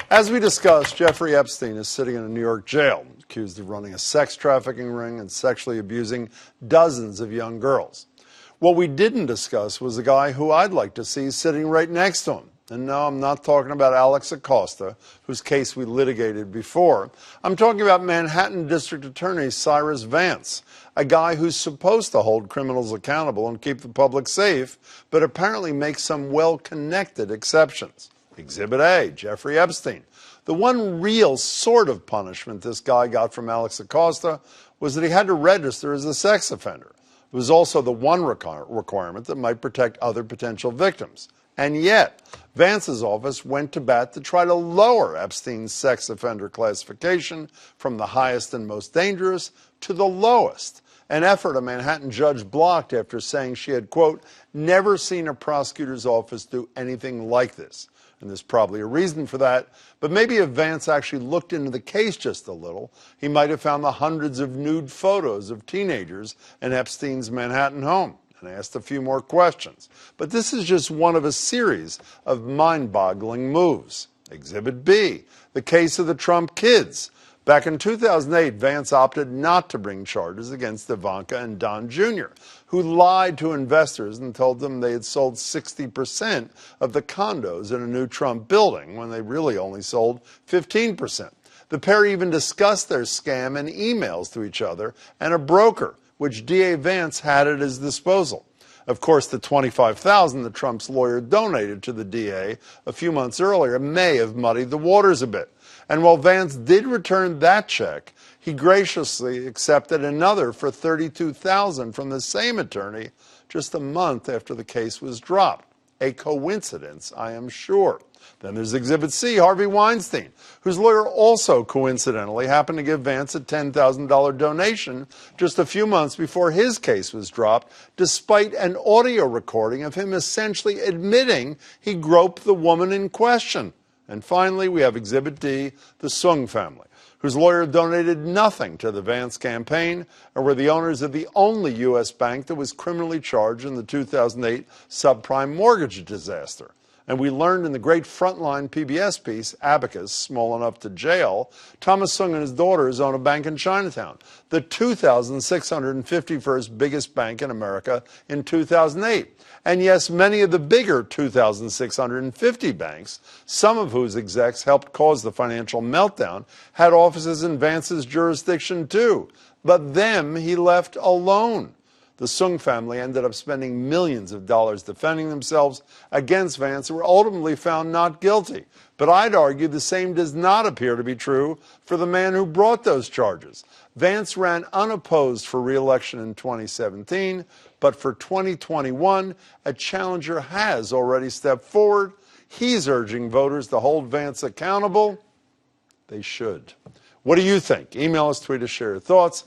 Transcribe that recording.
As we discussed, Jeffrey Epstein is sitting in a New York jail, accused of running a sex trafficking ring and sexually abusing dozens of young girls. What we didn't discuss was the guy who I'd like to see sitting right next to him. And no, I'm not talking about Alex Acosta, whose case we litigated before. I'm talking about Manhattan District Attorney Cyrus Vance, a guy who's supposed to hold criminals accountable and keep the public safe, but apparently makes some well-connected exceptions. Exhibit A, Jeffrey Epstein. The one real sort of punishment this guy got from Alex Acosta was that he had to register as a sex offender. It was also the one requirement that might protect other potential victims. And yet, Vance's office went to bat to try to lower Epstein's sex offender classification from the highest and most dangerous to the lowest, an effort a Manhattan judge blocked after saying she had, quote, never seen a prosecutor's office do anything like this. And there's probably a reason for that, but maybe if Vance actually looked into the case just a little, he might have found the hundreds of nude photos of teenagers in Epstein's Manhattan home and asked a few more questions. But this is just one of a series of mind-boggling moves. Exhibit B, the case of the Trump kids. Back in 2008, Vance opted not to bring charges against Ivanka and Don Jr., who lied to investors and told them they had sold 60% of the condos in a new Trump building when they really only sold 15%. The pair even discussed their scam in emails to each other and a broker, which DA Vance had at his disposal. Of course, the $25,000 that Trump's lawyer donated to the DA a few months earlier may have muddied the waters a bit. And while Vance did return that check, he graciously accepted another for $32,000 from the same attorney just a month after the case was dropped. A coincidence, I am sure. Then there's Exhibit C, Harvey Weinstein, whose lawyer also coincidentally happened to give Vance a $10,000 donation just a few months before his case was dropped, despite an audio recording of him essentially admitting he groped the woman in question. And finally, we have Exhibit D, the Sung family, whose lawyer donated nothing to the Vance campaign and were the owners of the only U.S. bank that was criminally charged in the 2008 subprime mortgage disaster. And we learned in the great Frontline PBS piece, Abacus, Small Enough to Jail, Thomas Sung and his daughters own a bank in Chinatown, the 2,651st biggest bank in America in 2008. And yes, many of the bigger 2,650 banks, some of whose execs helped cause the financial meltdown, had offices in Vance's jurisdiction too. But them he left alone. The Sung family ended up spending millions of dollars defending themselves against Vance and were ultimately found not guilty. But I'd argue the same does not appear to be true for the man who brought those charges. Vance ran unopposed for re-election in 2017, but for 2021, a challenger has already stepped forward. He's urging voters to hold Vance accountable. They should. What do you think? Email us, tweet us, share your thoughts.